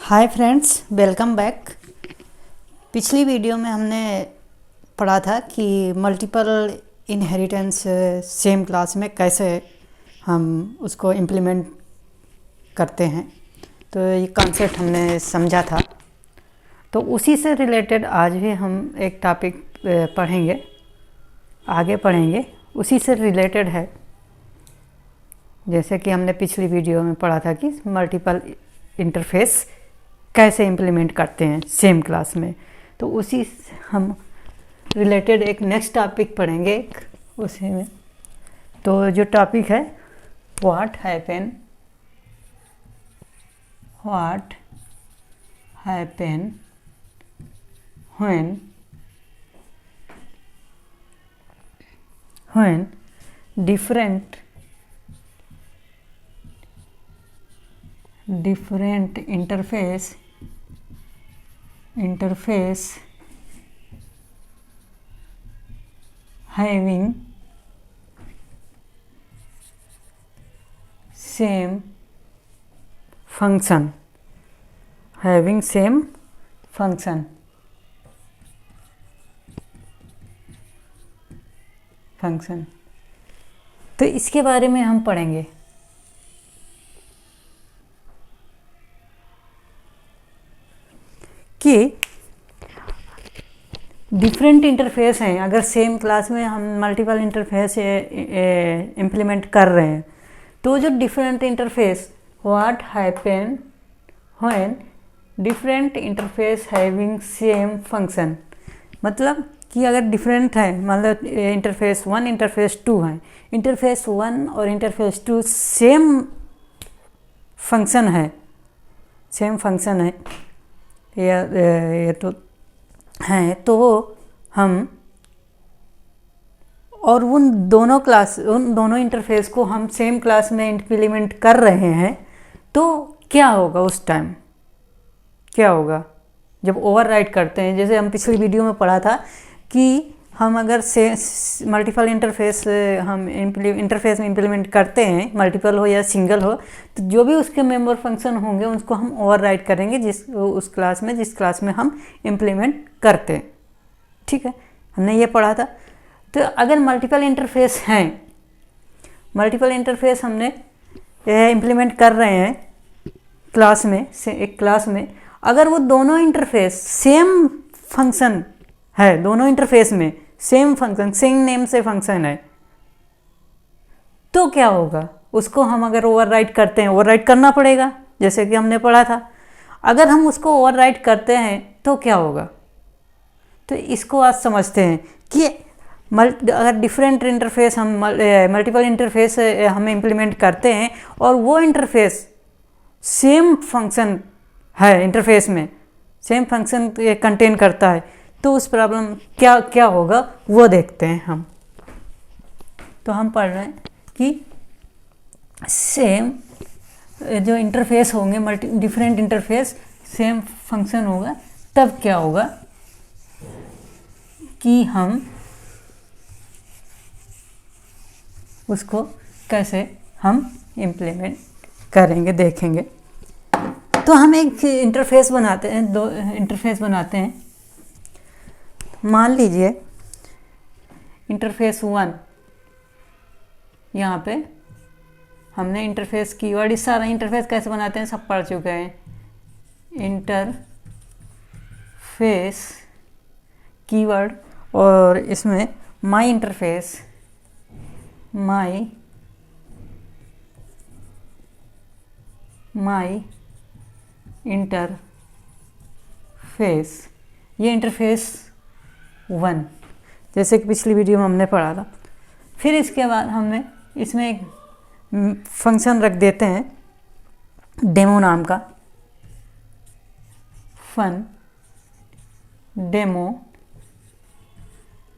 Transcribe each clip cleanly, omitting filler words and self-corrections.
Hi friends, welcome back. पिछली video में हमने पढ़ा था कि मल्टीपल इनहेरिटेंस सेम क्लास में कैसे हम उसको इम्प्लीमेंट करते हैं। तो ये कॉन्सेप्ट हमने समझा था। तो उसी से रिलेटेड आज भी हम एक टॉपिक पढ़ेंगे, आगे पढ़ेंगे। उसी से रिलेटेड है, जैसे कि हमने पिछली वीडियो में पढ़ा था कि मल्टीपल इंटरफेस कैसे इम्प्लीमेंट करते हैं सेम क्लास में। तो उसी से हम रिलेटेड एक नेक्स्ट टॉपिक पढ़ेंगे उसी में। तो जो टॉपिक है what happen when different interface having same function तो इसके बारे में हम पढ़ेंगे कि डिफरेंट इंटरफेस हैं। अगर सेम क्लास में हम मल्टीपल इंटरफेस इम्प्लीमेंट कर रहे हैं, तो जो different interface what happen when different interface having same function, मतलब कि अगर डिफरेंट है, मतलब इंटरफेस 1 इंटरफेस 2 है, इंटरफेस 1 और इंटरफेस 2 सेम फंक्शन है ये तो हैं, तो हम और उन दोनों इंटरफेस को हम सेम क्लास में इम्प्लीमेंट कर रहे हैं, तो क्या होगा उस टाइम, क्या होगा जब ओवरराइट करते हैं। जैसे हम पिछली वीडियो में पढ़ा था कि हम अगर मल्टीपल इंटरफेस हम इंटरफेस में इम्प्लीमेंट करते हैं, मल्टीपल हो या सिंगल हो, तो जो भी उसके मेंबर फंक्शन होंगे उसको हम ओवरराइट करेंगे जिस क्लास में हम इम्प्लीमेंट करते हैं। ठीक है, हमने ये पढ़ा था। तो अगर मल्टीपल इंटरफेस हमने इम्प्लीमेंट कर रहे हैं क्लास में से एक क्लास में, अगर वो दोनों इंटरफेस सेम फंक्शन है, दोनों इंटरफेस में सेम फंक्शन सेम नेम से फंक्शन है, तो क्या होगा, उसको हम अगर ओवरराइट करते हैं, ओवरराइट करना पड़ेगा जैसे कि हमने पढ़ा था। अगर हम उसको ओवरराइट करते हैं तो क्या होगा, तो इसको आज समझते हैं कि अगर डिफरेंट इंटरफेस हम मल्टीपल इंटरफेस हम इम्प्लीमेंट करते हैं और वो इंटरफेस सेम फंक्शन है, इंटरफेस में सेम फंक्शन कंटेन करता है, तो उस प्रॉब्लम क्या होगा वो देखते हैं हम। तो हम पढ़ रहे हैं कि सेम जो इंटरफेस होंगे, डिफरेंट इंटरफेस सेम फंक्शन होगा, तब क्या होगा कि हम उसको कैसे हम इम्प्लीमेंट करेंगे, देखेंगे। तो हम एक इंटरफेस बनाते हैं, दो इंटरफेस बनाते हैं। मान लीजिए इंटरफेस 1, यहाँ पे हमने इंटरफेस कीवर्ड, इस सारा इंटरफेस कैसे बनाते हैं सब पढ़ चुके हैं। इंटरफेस कीवर्ड, और इसमें माई इंटरफेस ये इंटरफेस 1, जैसे कि पिछली वीडियो में हमने पढ़ा था। फिर इसके बाद हमने इसमें एक फंक्शन रख देते हैं डेमो नाम का,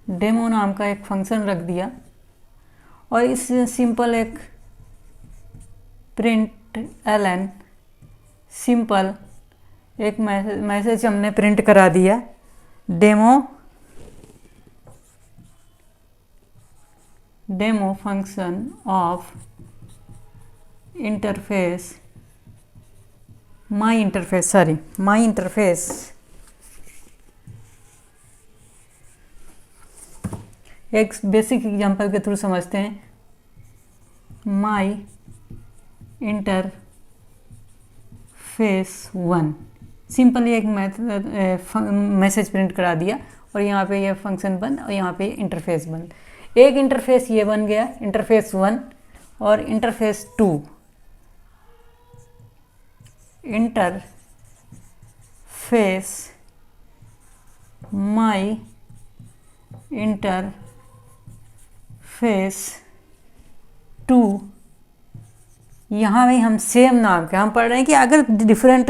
डेमो नाम का एक फंक्शन रख दिया, और इस सिंपल एक println सिंपल एक मैसेज हमने प्रिंट करा दिया, demo function of interface my interface एक बेसिक एग्जांपल के थ्रू समझते हैं। माई इंटरफेस 1 सिंपली एक मैसेज प्रिंट करा दिया और यहाँ पे ये फंक्शन बंद और यहाँ पे इंटरफेस बंद। एक इंटरफेस ये बन गया इंटरफेस 1 और इंटरफेस 2। इंटरफेस माई इंटरफेस 2 यहाँ भी हम सेम नाम के हम पढ़ रहे हैं कि अगर डिफरेंट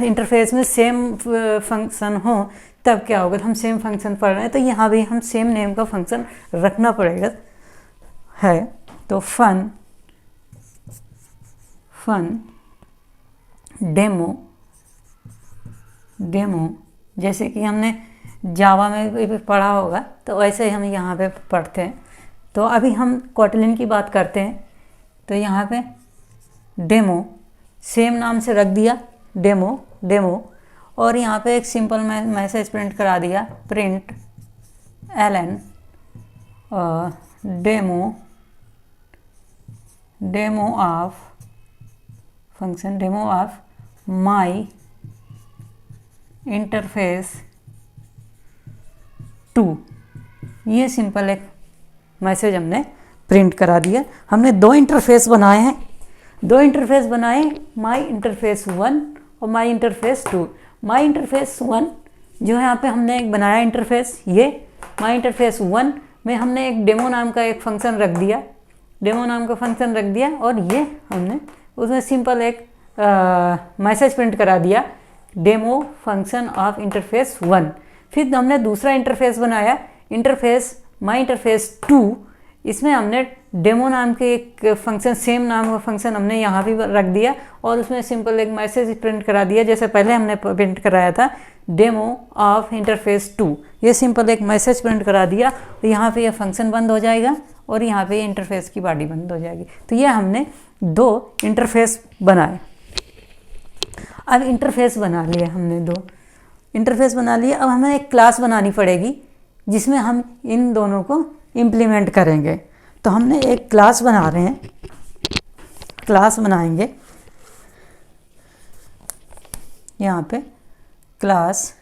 इंटरफेस में सेम फंक्शन हो तब क्या होगा। हम सेम फंक्शन पढ़ रहे हैं तो यहाँ भी हम सेम नेम का फंक्शन रखना पड़ेगा है। तो फन डेमो जैसे कि हमने जावा में भी पढ़ा होगा तो वैसे ही हम यहाँ पे पढ़ते हैं। तो अभी हम कोटलिन की बात करते हैं। तो यहाँ पे डेमो सेम नाम से रख दिया डेमो और यहाँ पे एक सिंपल मैसेज प्रिंट करा दिया println demo of my interface 2। ये सिंपल एक मैसेज हमने प्रिंट करा दिया। हमने दो इंटरफेस बनाए माई इंटरफेस 1 और माई इंटरफेस 2। माई इंटरफेस 1 जो है यहाँ पे हमने एक बनाया इंटरफेस। ये माई इंटरफेस 1 में हमने एक डेमो नाम का एक फंक्शन रख दिया और ये हमने उसमें सिंपल एक मैसेज प्रिंट करा दिया डेमो फंक्शन ऑफ इंटरफेस 1। फिर हमने दूसरा इंटरफेस बनाया माई इंटरफेस 2। इसमें हमने डेमो नाम के एक फंक्शन सेम नाम का फंक्शन हमने यहाँ भी रख दिया और उसमें सिंपल एक मैसेज प्रिंट करा दिया जैसे पहले हमने प्रिंट कराया था डेमो ऑफ इंटरफेस 2। ये सिंपल एक मैसेज प्रिंट करा दिया तो यहाँ पे ये फंक्शन बंद हो जाएगा और यहाँ पे इंटरफेस की बॉडी बंद हो जाएगी। तो ये हमने दो इंटरफेस बनाए। अब इंटरफेस बना लिए हमने दो इंटरफेस बना लिए। अब हमें एक क्लास बनानी पड़ेगी जिसमें हम इन दोनों को इम्प्लीमेंट करेंगे। तो हमने एक क्लास बना रहे हैं, क्लास बनाएंगे। यहाँ पे क्लास,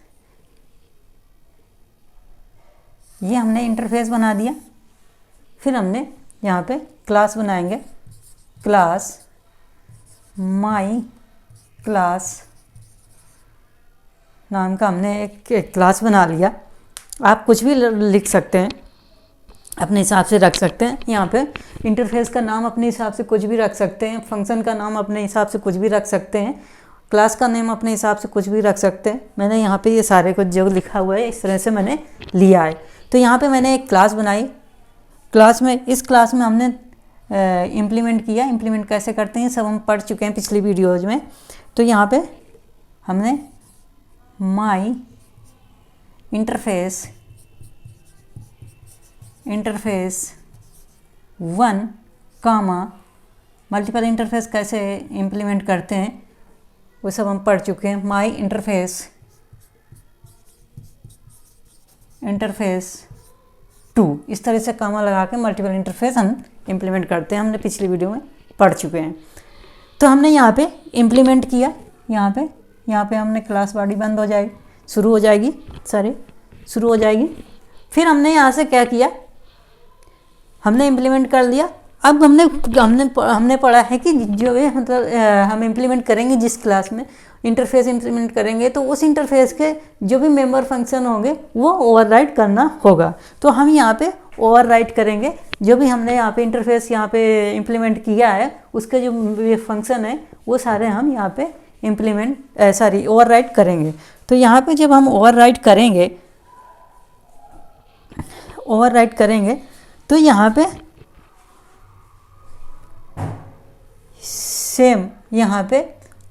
ये हमने इंटरफेस बना दिया। फिर हमने यहाँ पे क्लास बनाएंगे, क्लास माई क्लास नाम का हमने एक क्लास बना लिया। आप कुछ भी लिख सकते हैं, अपने हिसाब से रख सकते हैं। यहाँ पे इंटरफेस का नाम अपने हिसाब से कुछ भी रख सकते हैं, फंक्शन का नाम अपने हिसाब से कुछ भी रख सकते हैं, क्लास का नेम अपने हिसाब से कुछ भी रख सकते हैं। मैंने यहाँ पे ये सारे कुछ जो लिखा हुआ है इस तरह से मैंने लिया है। तो यहाँ पे मैंने एक क्लास बनाई। इस क्लास में हमने इम्प्लीमेंट किया। इम्प्लीमेंट कैसे करते हैं सब हम पढ़ चुके हैं पिछली वीडियोज़ में। तो यहाँ पे हमने माई इंटरफेस 1 कामा मल्टीपल इंटरफेस कैसे इम्प्लीमेंट करते हैं वो सब हम पढ़ चुके हैं। माई इंटरफेस 2 इस तरह से कामा लगा के मल्टीपल इंटरफेस हम इम्प्लीमेंट करते हैं, हमने पिछली वीडियो में पढ़ चुके हैं। तो हमने यहाँ पे इम्प्लीमेंट किया। यहाँ पे हमने क्लास बॉडी बंद हो जाएगी, शुरू हो जाएगी। फिर हमने यहाँ से क्या किया, हमने इम्प्लीमेंट कर लिया। अब हमने पढ़ा है कि जो भी मतलब हम इम्प्लीमेंट करेंगे जिस क्लास में इंटरफेस इम्प्लीमेंट करेंगे तो उस इंटरफेस के जो भी मेंबर फंक्शन होंगे वो ओवरराइड करना होगा। तो हम यहाँ पे ओवरराइड करेंगे जो भी हमने यहाँ पे इंटरफेस यहाँ पे इम्प्लीमेंट किया है उसके जो फंक्शन है वो सारे हम यहाँ पे ओवरराइड करेंगे। तो यहाँ पे जब हम ओवरराइड करेंगे तो यहाँ पे सेम यहाँ पे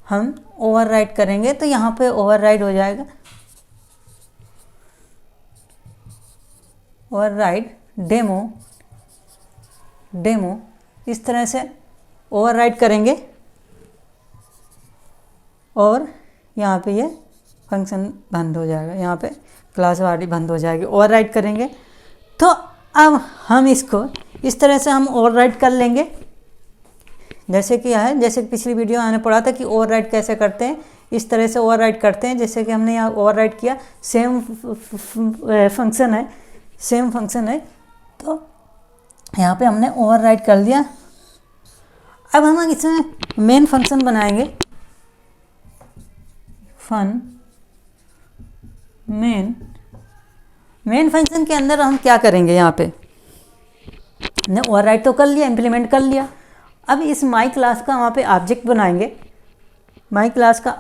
हम ओवरराइड करेंगे तो यहाँ पे ओवरराइड हो जाएगा, ओवरराइड डेमो इस तरह से ओवरराइड करेंगे। और यहाँ पे ये फंक्शन बंद हो जाएगा, यहाँ पे क्लास वाली बंद हो जाएगी, ओवरराइट करेंगे। तो अब हम इसको इस तरह से हम ओवरराइट कर लेंगे, जैसे कि है, जैसे कि पिछली वीडियो मैंने पढ़ा था कि ओवरराइट कैसे करते हैं, इस तरह से ओवरराइट करते हैं। जैसे कि हमने यहाँ ओवरराइट किया, सेम फंक्शन है, सेम फंक्शन है, तो यहाँ पे हमने ओवरराइट कर दिया। अब हम इसमें मेन फंक्शन बनाएंगे, मेन फंक्शन के अंदर हम क्या करेंगे, यहाँ पे हमने ओवरराइट तो कर लिया, इम्प्लीमेंट कर लिया। अब इस माई क्लास का वहाँ पे ऑब्जेक्ट बनाएंगे, माई क्लास का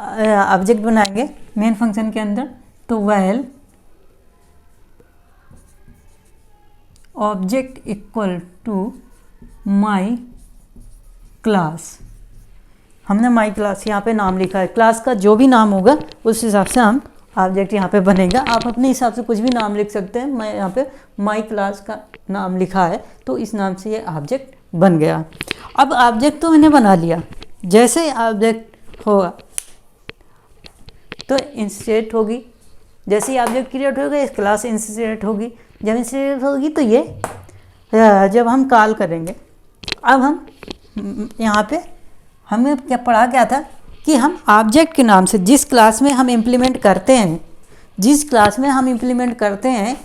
ऑब्जेक्ट बनाएंगे मेन फंक्शन के अंदर। तो well object equal to my class, हमने माई क्लास यहाँ पे नाम लिखा है, क्लास का जो भी नाम होगा उस हिसाब से हम ऑब्जेक्ट यहाँ पे बनेगा। आप अपने हिसाब से कुछ भी नाम लिख सकते हैं, मैं यहाँ पे माई क्लास का नाम लिखा है तो इस नाम से ये ऑब्जेक्ट बन गया। अब ऑब्जेक्ट तो मैंने बना लिया, जैसे ही ऑब्जेक्ट होगा तो इंस्टेंट होगी, जैसे ही ऑब्जेक्ट क्रिएट होगा इस क्लास इंस्टेंट होगी, जब इंस्टेंट होगी तो ये जब हम कॉल करेंगे। अब हम यहाँ पे हमें क्या पढ़ा क्या था कि हम ऑब्जेक्ट के नाम से जिस क्लास में हम इम्प्लीमेंट करते हैं, जिस क्लास में हम इम्प्लीमेंट करते हैं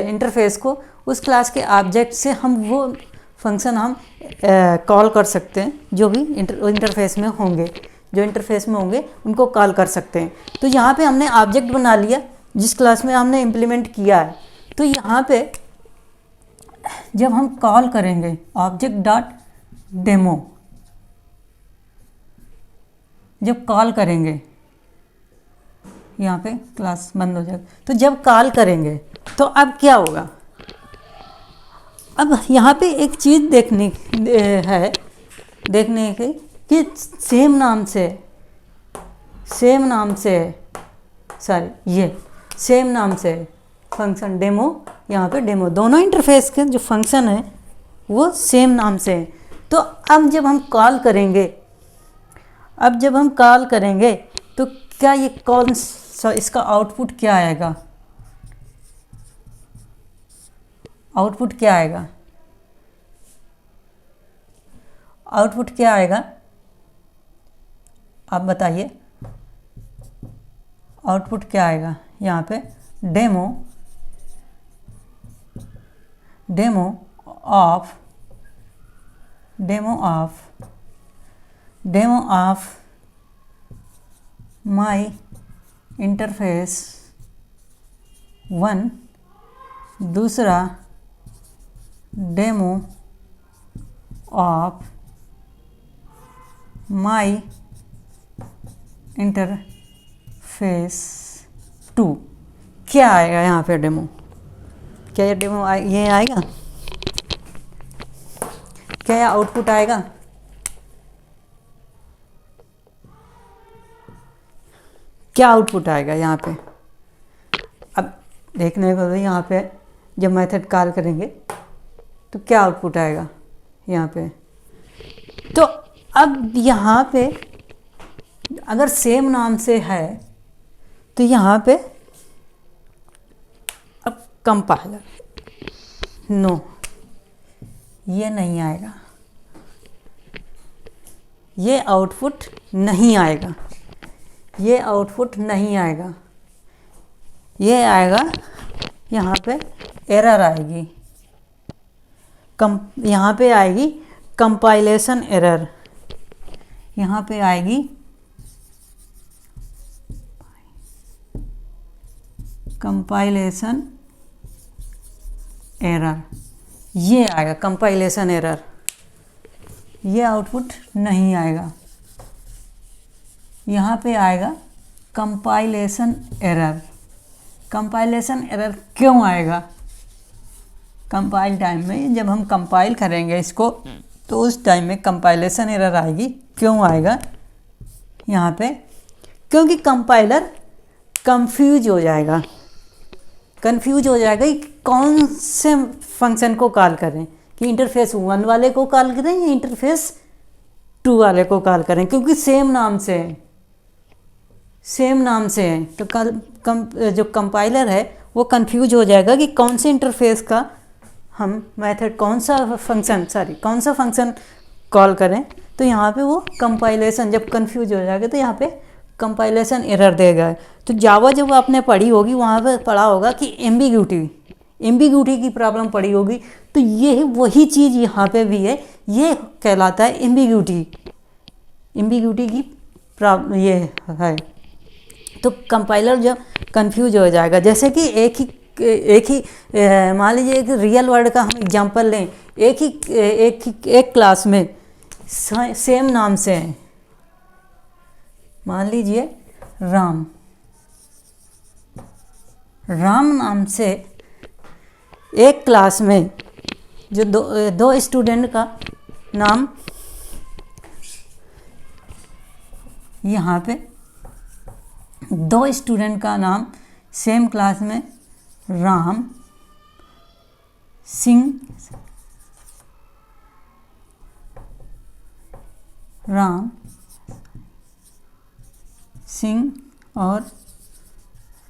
इंटरफेस को, उस क्लास के ऑब्जेक्ट से हम वो फंक्शन हम कॉल कर सकते हैं, जो भी इंटरफेस में होंगे, जो इंटरफेस में होंगे उनको कॉल कर सकते हैं। तो यहाँ पे हमने ऑब्जेक्ट बना लिया जिस क्लास में हमने इम्प्लीमेंट किया है। तो यहाँ पे जब हम कॉल करेंगे ऑब्जेक्ट डॉट डेमो, जब कॉल करेंगे यहाँ पे क्लास बंद हो जाएगा। तो जब कॉल करेंगे तो अब क्या होगा, अब यहाँ पे एक चीज़ देखने की कि सेम नाम से फंक्शन डेमो, यहाँ पे डेमो, दोनों इंटरफेस के जो फंक्शन है वो सेम नाम से है। तो अब जब हम कॉल करेंगे, तो क्या ये कौन सा, इसका आउटपुट क्या आएगा, आउटपुट क्या आएगा आप बताइए, आउटपुट क्या आएगा। यहाँ पे डेमो ऑफ माई इंटरफेस 1, दूसरा डेमो ऑफ माई इंटरफेस 2। क्या आएगा यहाँ पे डेमो, क्या ये डेमो ये आएगा, क्या यह आउटपुट आएगा। क्या आउटपुट आएगा यहाँ पे, अब देखने को यहाँ पे जब मेथड कॉल करेंगे तो क्या आउटपुट आएगा यहाँ पे। तो अब यहाँ पे अगर सेम नाम से है तो यहाँ पे अब कंपाइलर, नो ये नहीं आएगा, ये आउटपुट नहीं आएगा, ये आउटपुट नहीं आएगा, ये आएगा यहाँ पे एरर आएगी, यहाँ पे आएगी कंपाइलेशन एरर, यहाँ पे आएगी कंपाइलेशन एरर, ये आएगा कंपाइलेशन एरर, ये आउटपुट नहीं आएगा। यहाँ पे आएगा कंपाइलेशन एरर। कंपाइलेशन एरर क्यों आएगा, कंपाइल टाइम में जब हम कंपाइल करेंगे इसको तो उस टाइम में कंपाइलेशन एरर आएगी। क्यों आएगा यहाँ पे, क्योंकि कंपाइलर कंफ्यूज हो जाएगा कि कौन से फंक्शन को कॉल करें, कि इंटरफेस 1 वाले को कॉल करें या इंटरफेस 2 वाले को कॉल करें, क्योंकि सेम नाम से है, सेम नाम से हैं तो जो कंपाइलर है वो कंफ्यूज हो जाएगा कि कौन से इंटरफेस का हम मेथड कौन सा फंक्शन कॉल करें। तो यहाँ पे वो कंपाइलेशन जब कंफ्यूज हो जाएगा तो यहाँ पे कंपाइलेशन एरर देगा। तो जावा जब आपने पढ़ी होगी वहाँ पे पढ़ा होगा कि एम्बिग्यूटी की प्रॉब्लम पड़ी होगी। तो ये वही चीज़ यहाँ पे भी है, ये कहलाता है एम्बिग्यूटी की प्रॉब्लम ये है। तो कंपाइलर जब कंफ्यूज हो जाएगा, जैसे कि एक ही मान लीजिए एक रियल वर्ड का हम एग्जांपल लें, एक क्लास में सेम नाम से हैं, मान लीजिए राम नाम से एक क्लास में जो दो स्टूडेंट का नाम यहाँ पे दो स्टूडेंट का नाम सेम क्लास में राम सिंह और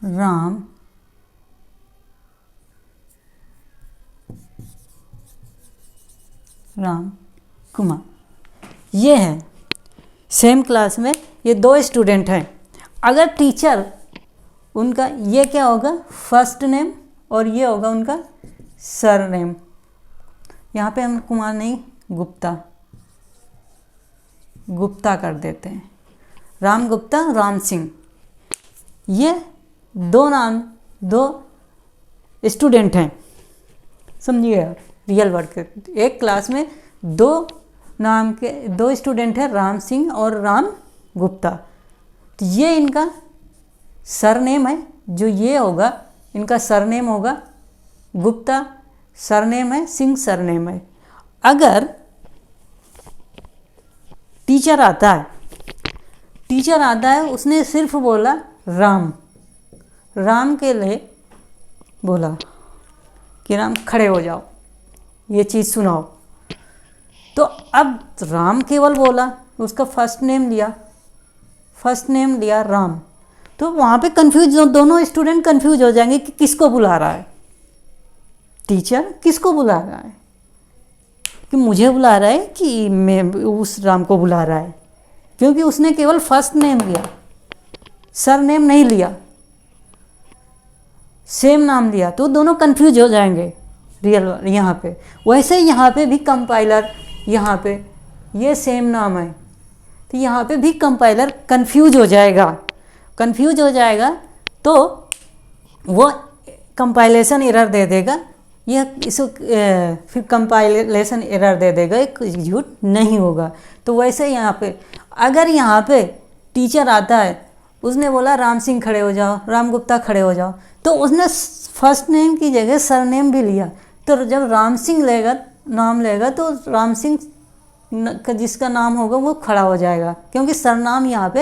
राम कुमार, ये है सेम क्लास में ये दो स्टूडेंट हैं। अगर टीचर उनका ये क्या होगा फर्स्ट नेम और ये होगा उनका सर नेम, यहाँ पे हम कुमार नहीं गुप्ता कर देते हैं, राम गुप्ता राम सिंह। ये दो स्टूडेंट हैं, समझिए रियल वर्ड के। एक क्लास में दो स्टूडेंट हैं राम सिंह और राम गुप्ता। तो ये इनका सरनेम है, जो ये होगा इनका सरनेम होगा गुप्ता सरनेम है, सिंह सरनेम है। अगर टीचर आता है उसने सिर्फ बोला राम के लिए बोला कि राम खड़े हो जाओ, ये चीज़ सुनाओ। तो अब राम केवल बोला, उसका फर्स्ट नेम लिया राम, तो वहाँ पे दोनों स्टूडेंट कंफ्यूज हो जाएंगे कि किसको बुला रहा है, टीचर किसको बुला रहा है, कि मुझे बुला रहा है कि मैं उस राम को बुला रहा है, क्योंकि उसने केवल फर्स्ट नेम लिया, सर नेम नहीं लिया, सेम नाम लिया, तो दोनों कंफ्यूज हो जाएंगे रियल यहाँ पे। वैसे यहाँ पे भी कंपाइलर, यहाँ पे ये सेम नाम है तो यहाँ पे भी कंपाइलर कंफ्यूज हो जाएगा तो वो कंपाइलेशन एरर दे देगा, फिर कंपाइलेशन एरर दे देगा, एग्जीक्यूट नहीं होगा। तो वैसे यहाँ पे अगर यहाँ पे टीचर आता है, उसने बोला राम सिंह खड़े हो जाओ, राम गुप्ता खड़े हो जाओ, तो उसने फर्स्ट नेम की जगह सरनेम भी लिया। तो जब राम सिंह नाम लेगा तो राम सिंह का जिसका नाम होगा वो खड़ा हो जाएगा, क्योंकि सरनाम यहाँ पे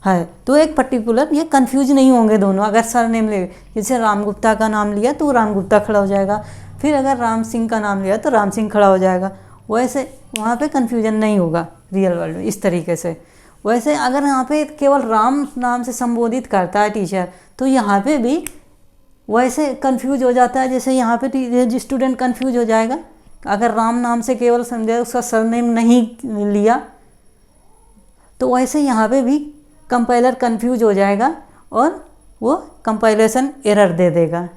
है। तो एक पर्टिकुलर ये कंफ्यूज नहीं होंगे दोनों। अगर सरनेम ले, जैसे राम गुप्ता का नाम लिया तो राम गुप्ता खड़ा हो जाएगा, फिर अगर राम सिंह का नाम लिया तो राम सिंह खड़ा हो जाएगा। वैसे वहाँ पे कंफ्यूजन नहीं होगा रियल वर्ल्ड में इस तरीके से। वैसे अगर यहाँ पे केवल राम नाम से संबोधित करता है टीचर, तो यहाँ पे भी वैसे कंफ्यूज हो जाता है, जैसे यहाँ पे स्टूडेंट कंफ्यूज हो जाएगा अगर राम नाम से केवल समझे उसका सरनेम नहीं लिया, तो वैसे यहाँ पे भी कंपाइलर कंफ्यूज हो जाएगा और वो कंपाइलेशन एरर दे देगा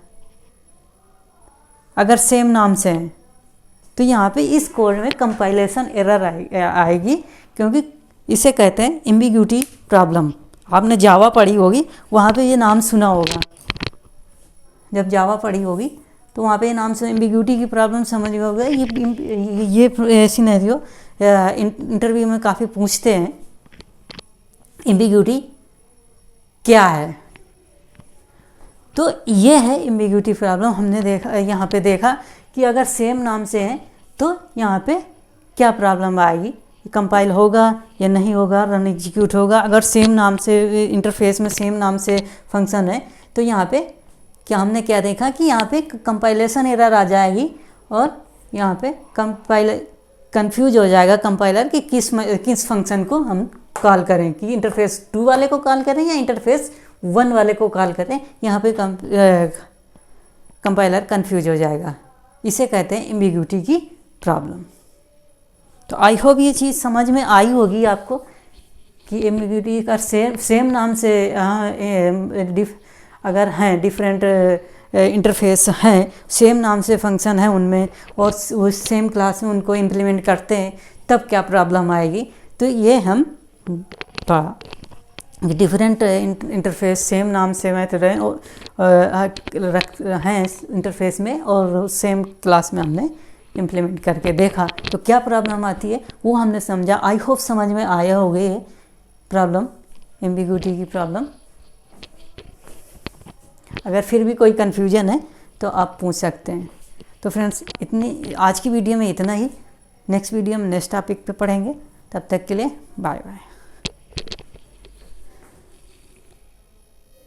अगर सेम नाम से हैं। तो यहाँ पे इस कोड में कंपाइलेशन एरर आएगी, क्योंकि इसे कहते हैं एम्बिग्यूटी प्रॉब्लम। आपने जावा पढ़ी होगी, वहाँ पे ये नाम सुना होगा। जब जावा पढ़ी होगी तो वहाँ पे ये नाम से एम्बिग्यूटी की प्रॉब्लम समझ में होगा। ये सिनेरियो इंटरव्यू में काफ़ी पूछते हैं, एम्बिग्यूटी क्या है। तो ये है एम्बिग्यूटी प्रॉब्लम। हमने देखा यहाँ पे देखा कि अगर सेम नाम से हैं तो यहाँ पे क्या प्रॉब्लम आएगी, कंपाइल होगा या नहीं होगा, रन एग्जीक्यूट होगा। अगर सेम नाम से इंटरफेस में सेम नाम से फंक्शन है तो यहाँ पे हमने क्या देखा कि यहाँ पे कंपाइलेशन एरर आ जाएगी और यहाँ पे कंफ्यूज हो जाएगा कंपाइलर कि किस फंक्शन को हम कॉल करें कि इंटरफेस 2 वाले को कॉल करें या इंटरफेस 1 वाले को कॉल करें, यहाँ पे कंपाइलर कंफ्यूज हो जाएगा। इसे कहते हैं एम्बिग्यूटी की प्रॉब्लम। तो आई होप ये चीज़ समझ में आई होगी आपको कि एम्बिग्यूटी का सेम नाम से अगर हैं डिफरेंट इंटरफेस हैं, सेम नाम से फंक्शन है उनमें और उस सेम क्लास में उनको इम्प्लीमेंट करते हैं, तब क्या प्रॉब्लम आएगी। तो ये हम डिफरेंट इंटरफेस सेम नाम से मेथड हैं इंटरफेस में और सेम क्लास में हमने इम्प्लीमेंट करके देखा तो क्या प्रॉब्लम आती है वो हमने समझा। आई होप समझ में आया होगा ये प्रॉब्लम, एम्बिग्यूटी की प्रॉब्लम। अगर फिर भी कोई कन्फ्यूजन है तो आप पूछ सकते हैं। तो फ्रेंड्स इतनी आज की वीडियो में इतना ही। नेक्स्ट वीडियो में नेक्स्ट टॉपिक पे पढ़ेंगे। तब तक के लिए बाय बाय।